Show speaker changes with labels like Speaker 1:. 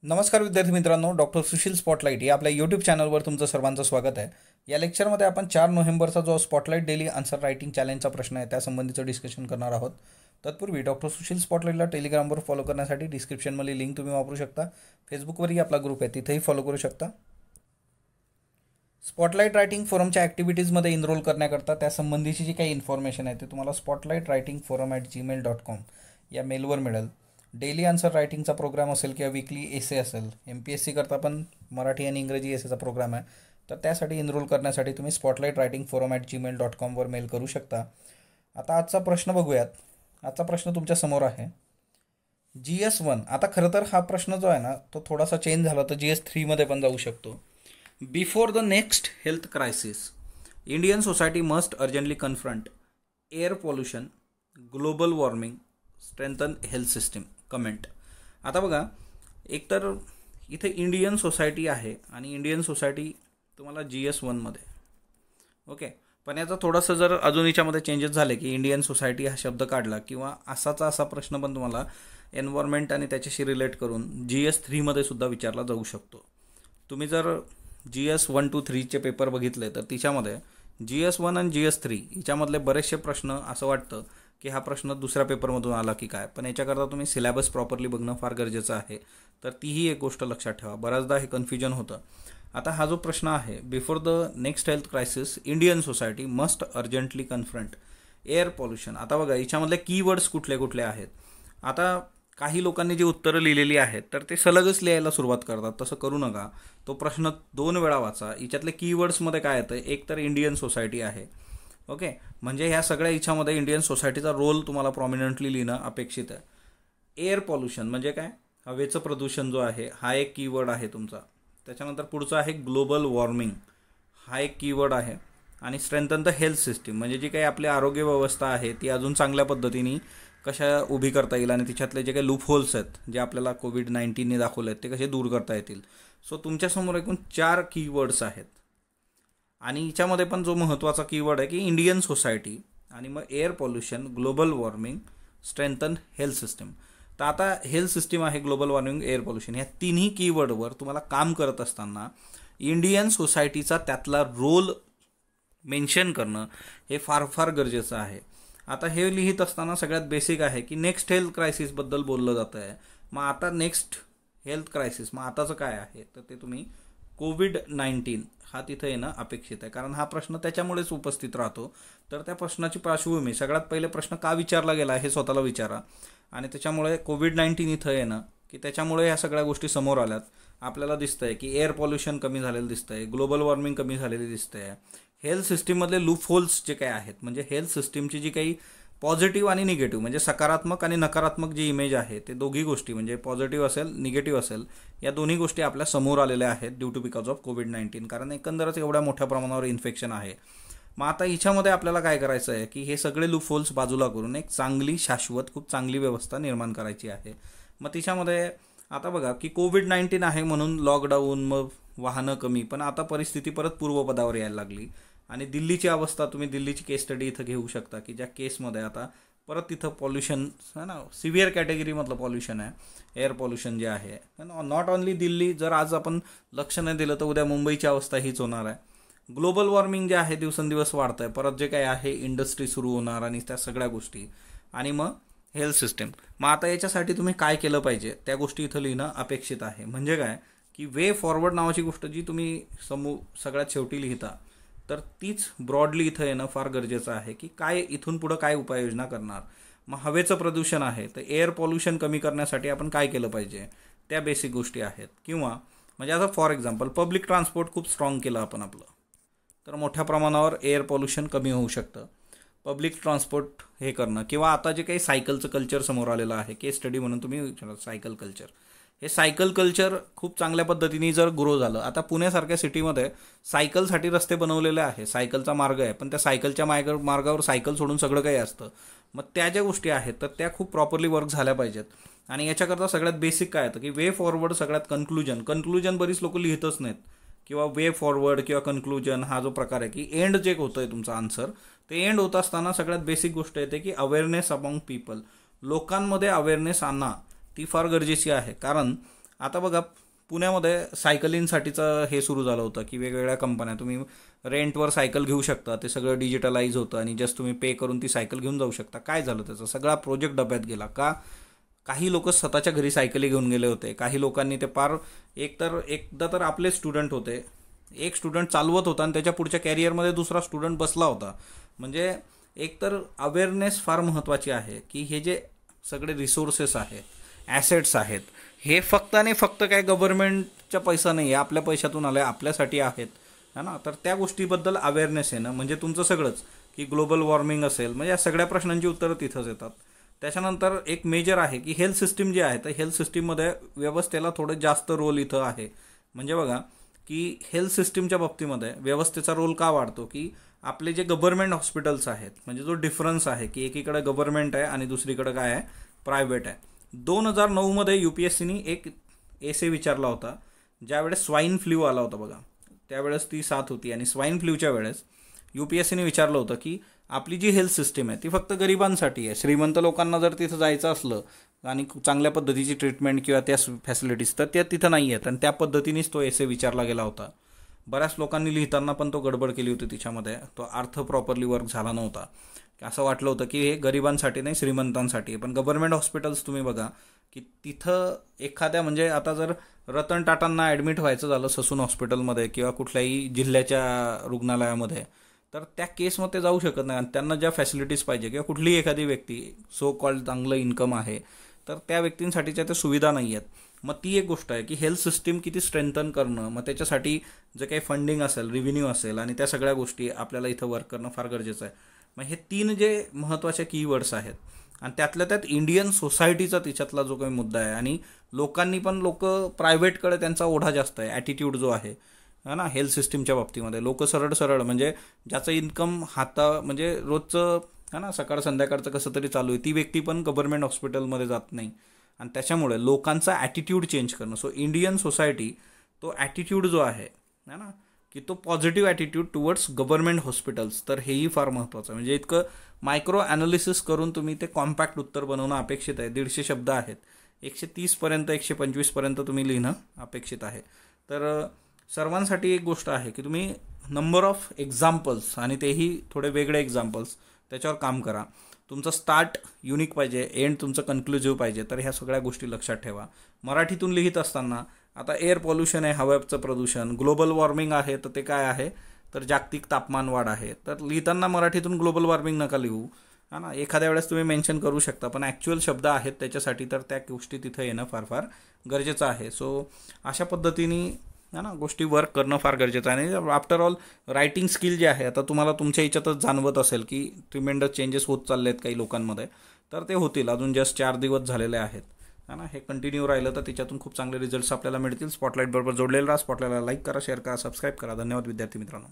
Speaker 1: नमस्कार विद्यार्थी मित्रांनो, डॉक्टर सुशील स्पॉटलाईट या आपल्या यूट्यूब चॅनलवर तुमचं सर्वांचं स्वागत आहे. या लेक्चरमध्ये आपण 4 नोव्हेंबरचा जो स्पॉटलाईट डेली आन्सर रायटिंग चॅलेंजचा प्रश्न आहे त्यासंबंधीचं डिस्कशन करणार आहोत. तत्पूर्वी डॉक्टर सुशील स्पॉटलाईटला टेलिग्रामवर फॉलो करण्यासाठी डिस्क्रिप्शनमध्ये लिंक तुम्ही वापरू शकता. फेसबुकवरही आपला ग्रुप आहे, तिथेही फॉलो करू शकता. स्पॉटलाईट रायटिंग फोरमच्या ॲक्टिव्हिटीजमध्ये इनरोल करण्याकरता त्यासंबंधीची जी काही इन्फॉर्मेशन आहे ते तुम्हाला spotlightratingforum@gmail.com या मेलवर मिळेल. डेली आन्सर रायटिंगचा प्रोग्राम असेल किंवा वीकली एसे असेल, MPSC करता पण मराठी आणि इंग्रजी एसेचा प्रोग्राम आहे, तर त्यासाठी इनरोल करण्यासाठी तुम्ही spotlightratingforum@gmail.com वर मेल करू शकता. आता आजचा प्रश्न बघूयात. आजचा प्रश्न तुमच्या समोर आहे. GS1. आता खरं तर हा प्रश्न जो आहे ना तो थोडासा चेंज झाला तर GS3मध्ये पण जाऊ शकतो. Before the next health crisis Indian society must urgently confront air pollution, global warming, strengthen health system. Comment. आता बघा, एकतर इथे इंडियन सोसायटी आहे आणि इंडियन सोसायटी तुम्हाला GS1मध्ये ओके, पण याचा थोडंसं जर अजून याच्यामध्ये चेंजेस झाले की इंडियन सोसायटी हा शब्द काढला किंवा असा प्रश्न पण तुम्हाला एन्व्हायरमेंट आणि त्याच्याशी रिलेट करून GS3मध्ये सुद्धा विचारला जाऊ शकतो. तुम्ही जर GS1 to 3चे पेपर बघितले तर तिच्यामध्ये GS1 आणि GS3 याच्यामधले बरेचसे प्रश्न असं वाटतं की हा प्रश्न दुसऱ्या पेपरमधून आला की काय, पण याच्याकरता तुम्ही सिलेबस प्रॉपरली बघणं फार गरजेचं आहे. तर तीही एक गोष्ट लक्षात ठेवा, बऱ्याचदा हे कन्फ्युजन होतं. आता हा जो प्रश्न आहे, before the next health crisis Indian society must urgently confront air pollution. आता बघा याच्यामधले कीवर्ड्स कुठले कुठले आहेत. आता काही लोकांनी जी उत्तरं लिहिलेली आहेत तर ते सलगच लिहायला सुरुवात करतात, तसं करू नका. तो प्रश्न 2 वेळा वाचा. याच्यातले कीवर्ड्समध्ये काय येतं, एक तर इंडियन सोसायटी आहे. ओके, म्हणजे ह्या सगळ्या याच्यामध्ये इंडियन सोसायटीचा रोल तुम्हाला प्रॉमिनंटली लिहिणं अपेक्षित आहे. एअर पॉल्युशन म्हणजे काय, हवेचं प्रदूषण जो आहे हा एक कीवर्ड आहे तुमचा. त्याच्यानंतर पुढचं आहे ग्लोबल वॉर्मिंग, हा एक कीवर्ड आहे. आणि स्ट्रेंथन द हेल्थ सिस्टीम म्हणजे जी काही आपली आरोग्य व्यवस्था आहे ती अजून चांगल्या पद्धतीने कशा उभी करता येईल आणि तिच्यातले जे काही लूप होल्स आहेत जे आपल्याला कोविड-19ने दाखवले आहेत ते कसे दूर करता येतील. सो तुमच्यासमोर एकूण 4 कीवर्ड्स आहेत आणि याच्यामध्ये पण जो महत्त्वाचा कीवर्ड आहे की इंडियन सोसायटी आणि मग air pollution, global warming, strengthen health system. तर आता हेल्थ सिस्टीम आहे, ग्लोबल वॉर्मिंग, एअर पॉल्युशन, ह्या तिन्ही कीवर्डवर तुम्हाला काम करत असताना इंडियन सोसायटीचा त्यातला रोल मेन्शन करणं हे फार फार गरजेचं आहे. आता हे लिहित असताना सगळ्यात बेसिक आहे की नेक्स्ट हेल्थ क्रायसिसबद्दल बोललं जातं आहे. मग आता नेक्स्ट हेल्थ क्रायसिस मग आताचं काय आहे, तर ते तुम्ही कोविड-19 हा तिथं येणं अपेक्षित आहे. कारण हा प्रश्न त्याच्यामुळेच उपस्थित राहतो. तर त्या प्रश्नाची पार्श्वभूमी, सगळ्यात पहिले प्रश्न का विचारला गेला हे स्वतःला विचारा. आणि त्याच्यामुळे कोविड-19 इथं येणं की त्याच्यामुळे ह्या सगळ्या गोष्टी समोर आल्यात. आपल्याला दिसतंय की एअर पॉल्युशन कमी झालेलं दिसतंय, ग्लोबल वॉर्मिंग कमी झालेली दिसतंय, हेल्थ सिस्टीममधले लूप होल्स जे काही आहेत, म्हणजे हेल्थ सिस्टीमची जी काही पॉझिटिव्ह आणि निगेटिव्ह म्हणजे सकारात्मक आणि नकारात्मक जी इमेज आहे ते दोघी गोष्टी म्हणजे पॉझिटिव्ह असेल निगेटिव्ह असेल या दोन्ही गोष्टी आपल्या समोर आलेल्या आहेत ड्यू टू बिकॉज ऑफ कोविड-19. कारण एकंदरच एवढ्या मोठ्या प्रमाणावर इन्फेक्शन आहे. मग आता हिच्यामध्ये आपल्याला काय करायचं आहे की हे सगळे लूप होल्स बाजूला करून एक चांगली शाश्वत खूप चांगली व्यवस्था निर्माण करायची आहे. मग तिच्यामध्ये आता बघा की कोविड-19 आहे म्हणून लॉकडाऊन, मग वाहनं कमी, पण आता परिस्थिती परत पूर्वपदावर यायला लागली. आणि दिल्लीची अवस्था, तुम्ही दिल्लीची केस स्टडी इथं घेऊ शकता की ज्या केसमध्ये आता परत तिथं पॉल्युशन है ना, सिव्हिअर कॅटेगरीमधलं पॉल्युशन आहे, एअर पॉल्युशन जे आहे. नॉट ओनली दिल्ली, जर आज आपण लक्ष नाही दिलं तर उद्या मुंबईची अवस्था हीच होणार आहे. ग्लोबल वॉर्मिंग जे आहे दिवसेंदिवस वाढतं आहे, परत जे काही आहे इंडस्ट्री सुरू होणार आणि त्या सगळ्या गोष्टी. आणि मग हेल्थ सिस्टीम. मग आता याच्यासाठी तुम्ही काय केलं पाहिजे त्या गोष्टी इथं लिहिणं अपेक्षित आहे. म्हणजे काय की वे फॉरवर्ड नावाची गोष्ट जी तुम्ही सगळ्यात शेवटी लिहिता तर तीच ब्रॉडली इथं येणं फार गरजेचं आहे की काय इथून पुढं काय उपाययोजना करणार. मग हवेचं प्रदूषण आहे तर एअर पॉल्युशन कमी करण्यासाठी आपण काय केलं पाहिजे त्या बेसिक गोष्टी आहेत. किंवा म्हणजे आता फॉर एक्झाम्पल पब्लिक ट्रान्सपोर्ट खूप स्ट्रॉंग केलं आपण आपलं तर मोठ्या प्रमाणावर एअर पॉल्युशन कमी होऊ शकतं. पब्लिक ट्रान्सपोर्ट हे करणं किंवा आता जे काही सायकलचं कल्चर समोर आलेलं आहे, केस स्टडी म्हणून तुम्ही सायकल कल्चर, हे सायकल कल्चर खूप चांगल्या पद्धतीने जर ग्रो झालं. आता पुण्यासारख्या सिटीमध्ये सायकलसाठी रस्ते बनवलेले आहे, सायकलचा मार्ग आहे, पण त्या सायकलच्या मार्गावर सायकल सोडून सगळं काही असतं. मग त्या ज्या गोष्टी आहेत तर त्या खूप प्रॉपरली वर्क झाल्या पाहिजेत. आणि याच्याकरता सगळ्यात बेसिक काय येतं की वे फॉरवर्ड, सगळ्यात कन्क्लुजन बरीच लोक लिहितच नाहीत. किंवा वे फॉरवर्ड किंवा कन्क्लुजन हा जो प्रकार आहे की एंड जे होतं आहे तुमचं आन्सर, ते एंड होत असताना सगळ्यात बेसिक गोष्ट येते की अवेअरनेस अमॉंग पीपल, लोकांमध्ये अवेअरनेस आणा ती फार गरजेची आहे. कारण आता बघा पुण्यामध्ये सायकलिंगसाठीचं हे सुरू झालं होतं की वेगवेगळ्या कंपन्या तुम्ही रेंटवर सायकल घेऊ शकता, ते सगळं डिजिटलाइज होतं आणि जस्ट तुम्ही पे करून ती सायकल घेऊन जाऊ शकता. काय झालं त्याचा सगळा प्रोजेक्ट डब्यात गेला का? काही लोक स्वतःच्या घरी सायकली घेऊन गेले होते, काही लोकांनी ते पार एकदा तर आपले स्टुडंट होते, एक स्टुडंट चालवत होता आणि त्याच्या पुढच्या कॅरियरमध्ये दुसरा स्टुडंट बसला होता. म्हणजे एकतर अवेअरनेस फार महत्त्वाची आहे की हे जे सगळे रिसोर्सेस आहेत, ॲसेट्स आहेत, हे फक्त आणि फक्त काय गव्हर्नमेंटचा पैसा नाही आहे, आपल्या पैशातून आले, आपल्यासाठी आहेत, है ना. तर त्या गोष्टीबद्दल अवेअरनेस आहे ना, म्हणजे तुमचं सगळंच की ग्लोबल वॉर्मिंग असेल, म्हणजे या सगळ्या प्रश्नांची उत्तरं तिथंच येतात. त्याच्यानंतर एक मेजर आहे की हेल्थ सिस्टीम जी आहे, तर हेल्थ सिस्टीममध्ये व्यवस्थेला थोडं जास्त रोल इथं आहे. म्हणजे बघा की हेल्थ सिस्टीमच्या बाबतीमध्ये व्यवस्थेचा रोल का वाढतो की आपले जे गव्हर्नमेंट हॉस्पिटल्स आहेत, म्हणजे जो डिफरन्स आहे की एकीकडे गव्हर्नमेंट आहे आणि दुसरीकडे काय आहे, प्रायव्हेट आहे. 2009मध्ये UPSCनी एक एसे विचारला होता, ज्यावेळेस स्वाईन फ्ल्यू आला होता बघा, त्यावेळेस ती साथ होती आणि स्वाईन फ्ल्यूच्या वेळेस UPSCने विचारलं होतं की आपली जी हेल्थ सिस्टीम आहे ती फक्त गरिबांसाठी आहे, श्रीमंत लोकांना जर तिथं जायचं असलं आणि चांगल्या पद्धतीची ट्रीटमेंट किंवा त्या फॅसिलिटीज तर त्या तिथं नाही आहेत. आणि त्या पद्धतीनेच तो एसे विचारला गेला होता. बऱ्याच लोकांनी लिहिताना पण तो गडबड केली होती तिच्यामध्ये, तो अर्थ प्रॉपरली वर्क झाला नव्हता. असं वाटलं होतं की हे गरिबांसाठी नाही, श्रीमंतांसाठी. पण गव्हर्नमेंट हॉस्पिटल्स तुम्ही बघा की तिथं एखाद्या म्हणजे आता जर रतन टाटांना ॲडमिट व्हायचं झालं ससून हॉस्पिटलमध्ये किंवा कुठल्याही जिल्ह्याच्या रुग्णालयामध्ये, तर त्या केसमध्ये जाऊ शकत नाही. आणि त्यांना ज्या फॅसिलिटीज पाहिजे किंवा कुठलीही एखादी व्यक्ती सो कॉल्ड चांगलं इन्कम आहे, तर त्या व्यक्तींसाठीच्या त्या सुविधा नाही आहेत. मग ती एक गोष्ट आहे की हेल्थ सिस्टीम किती स्ट्रेंथन करणं, मग त्याच्यासाठी जे काही फंडिंग असेल, रिव्हेन्यू असेल आणि त्या सगळ्या गोष्टी आपल्याला इथं वर्क करणं फार गरजेचं आहे. मग हे 3 जे महत्त्वाचे कीवर्ड्स आहेत आणि त्यातल्या त्यात इंडियन सोसायटीचा तिच्यातला जो काही मुद्दा आहे आणि लोकांनी पण प्रायव्हेटकडे त्यांचा ओढा जास्त आहे, ॲटिट्यूड जो आहे ना हेल्थ सिस्टीमच्या बाबतीमध्ये. लोक सरळ म्हणजे ज्याचं इन्कम म्हणजे रोजचं है ना सकाळ संध्याकाळचं कसं तरी चालू आहे, ती व्यक्ती पण गव्हर्नमेंट हॉस्पिटलमध्ये जात नाही. आणि त्याच्यामुळे लोकांचा ॲटिट्यूड चेंज करणं. सो इंडियन सोसायटी तो ॲटिट्यूड जो आहे ना की तो positive attitude towards government hospitals, तर हेही फार महत्त्वाचं. म्हणजे इतकं मायक्रो ॲनालिसिस करून तुम्ही ते कॉम्पॅक्ट उत्तर बनवणं अपेक्षित आहे. 150 शब्द आहेत, 130पर्यंत 125पर्यंत तुम्ही लिहिणं अपेक्षित आहे. तर सर्वांसाठी एक गोष्ट आहे की तुम्ही नंबर ऑफ एक्झाम्पल्स आणि तेही थोडे वेगळे एक्झाम्पल्स त्याच्यावर काम करा. तुमचं स्टार्ट युनिक पाहिजे, एंड तुमचं कन्क्लुझिव्ह पाहिजे. तर ह्या सगळ्या गोष्टी लक्षात ठेवा. मराठीतून लिहित असताना आता एअर पॉल्युशन आहे, हवेचं प्रदूषण, ग्लोबल वॉर्मिंग आहे, तर ते काय आहे तर जागतिक तापमान वाढ आहे. तर लिहिताना मराठीतून ग्लोबल वॉर्मिंग नका लिहू, हा ना. एखाद्या वेळेस तुम्ही मेन्शन करू शकता, पण ॲक्च्युअल शब्द आहेत त्याच्यासाठी, तर त्या गोष्टी तिथं येणं फार फार गरजेचं आहे. सो अशा पद्धतीने है ना गोष्टी वर्क करणं फार गरजेचं आहे. आणि आफ्टर ऑल रायटिंग स्किल जे आहे, आता तुम्हाला तुमच्या ह्याच्यातच जाणवत असेल की ट्रिमेंडस चेंजेस होत चालले आहेत काही लोकांमध्ये, तर ते होतील. अजून जस्ट 4 दिवस झालेले आहेत, है ना. हे कंटिन्यू राहिलं तर त्याच्यातून खूप चांगले रिझल्ट्स आपल्याला मिळतील. स्पॉटलाईट बरोबर जोडलेलं राहा. स्पॉटलाईटला लाईक करा, शेअर करा, सबस्क्राईब करा. धन्यवाद विद्यार्थी मित्रांनो.